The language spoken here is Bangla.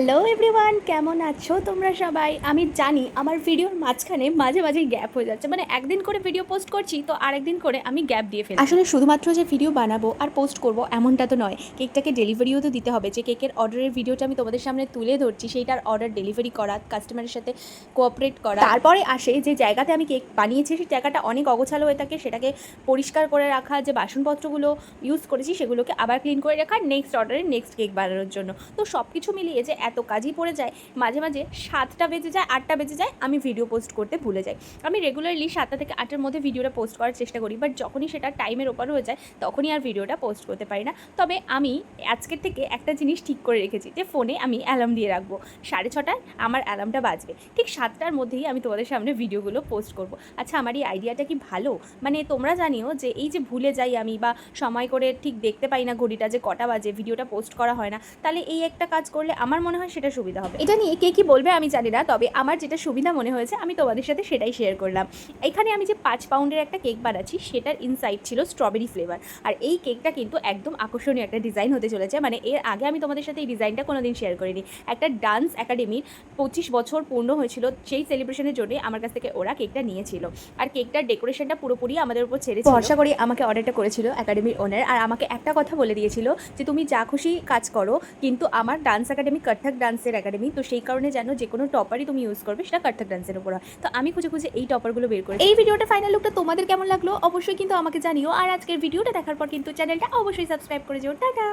হ্যালো এভরিওয়ান, কেমন আছো তোমরা সবাই? আমি জানি আমার ভিডিওর মাঝখানে মাঝে মাঝে গ্যাপ হয়ে যাচ্ছে, মানে একদিন করে ভিডিও পোস্ট করছি তো আরেকদিন করে আমি গ্যাপ দিয়ে ফেলি। আসলে শুধুমাত্র যে ভিডিও বানাবো আর পোস্ট করব এমনটা তো নয়, কেকটাকে ডেলিভারিও তো দিতে হবে। যে কেকের অর্ডারের ভিডিওটা আমি তোমাদের সামনে তুলে ধরছি, সেইটার অর্ডার ডেলিভারি করা, কাস্টমারের সাথে কোঅপারেট করা, তারপরে আসে যে জায়গাতে আমি কেক বানিয়েছি সেই জায়গাটা অনেক অগোছালো হয়ে থাকে, সেটাকে পরিষ্কার করে রাখা, যে বাসনপত্রগুলো ইউজ করেছি সেগুলোকে আবার ক্লিন করে রাখা নেক্সট অর্ডারে নেক্সট কেক বানানোর জন্য। তো সব কিছু মিলিয়ে যে এত কাজই পড়ে যায়, মাঝে মাঝে 7টা বেজে যায়, 8টা বেজে যায়, আমি ভিডিও পোস্ট করতে ভুলে যাই। আমি রেগুলারলি 7টা থেকে 8টার মধ্যে ভিডিওটা পোস্ট করার চেষ্টা করি, বাট যখনই সেটা টাইমের ওপর হয়ে যায় তখনই আর ভিডিওটা পোস্ট করতে পারি না। তবে আমি আজকের থেকে একটা জিনিস ঠিক করে রেখেছি, যে ফোনে আমি অ্যালার্ম দিয়ে রাখবো 6:30টায় আমার অ্যালার্মটা বাজবে, ঠিক 7টার মধ্যেই আমি তোমাদের সামনে ভিডিওগুলো পোস্ট করব। আচ্ছা, আমার এই আইডিয়াটা কি ভালো? মানে তোমরা জানিও যে এই যে ভুলে যাই আমি, বা সময় করে ঠিক দেখতে পাই না ঘড়িটা যে কটা বাজে, ভিডিওটা পোস্ট করা হয় না, তাহলে এই একটা কাজ করলে আমার মনে হয় সেটা সুবিধা হবে। এটা নিয়ে কে কী বলবে আমি জানি না, তবে আমার যেটা সুবিধা মনে হয়েছে আমি তোমাদের সাথে সেটাই শেয়ার করলাম। এখানে আমি যে 5 পাউন্ডের একটা কেক বানাচ্ছি সেটার ইনসাইড ছিল স্ট্রবেরি ফ্লেভার, আর এই কেকটা কিন্তু একদম আকর্ষণীয় একটা ডিজাইন হতে চলেছে। মানে এর আগে আমি তোমাদের সাথে এই ডিজাইনটা কোনোদিন শেয়ার করিনি। একটা ডান্স একাডেমির 25 বছর পূর্ণ হয়েছিল, সেই সেলিব্রেশনের জন্যই আমার কাছ থেকে ওরা কেকটা নিয়েছিল, আর কেকটার ডেকোরেশনটা পুরোপুরি আমাদের উপর ছেড়েছিল। ভরসা করে আমাকে অর্ডারটা করেছিল একাডেমির ওনার, আর আমাকে একটা কথা বলে দিয়েছিল যে তুমি যা খুশি কাজ করো, কিন্তু আমার ডান্স একাডেমি কত্থক ডান্সের একাডেমি, তো সেই কারণে যেন যে কোনো টপারই তুমি ইউজ করবে সেটা কত্থক ডান্সের উপর হয়। তো আমি খুঁজে খুঁজে এই টপারগুলো বের করি। এই ভিডিওটা ফাইনাল লুকটা তোমাদের কেমন লাগলো অবশ্যই কিন্তু আমাকে জানিও, আর আজকের ভিডিওটা দেখার পর কিন্তু চ্যানেলটা অবশ্যই সাবস্ক্রাইব করে যেও। টাটা।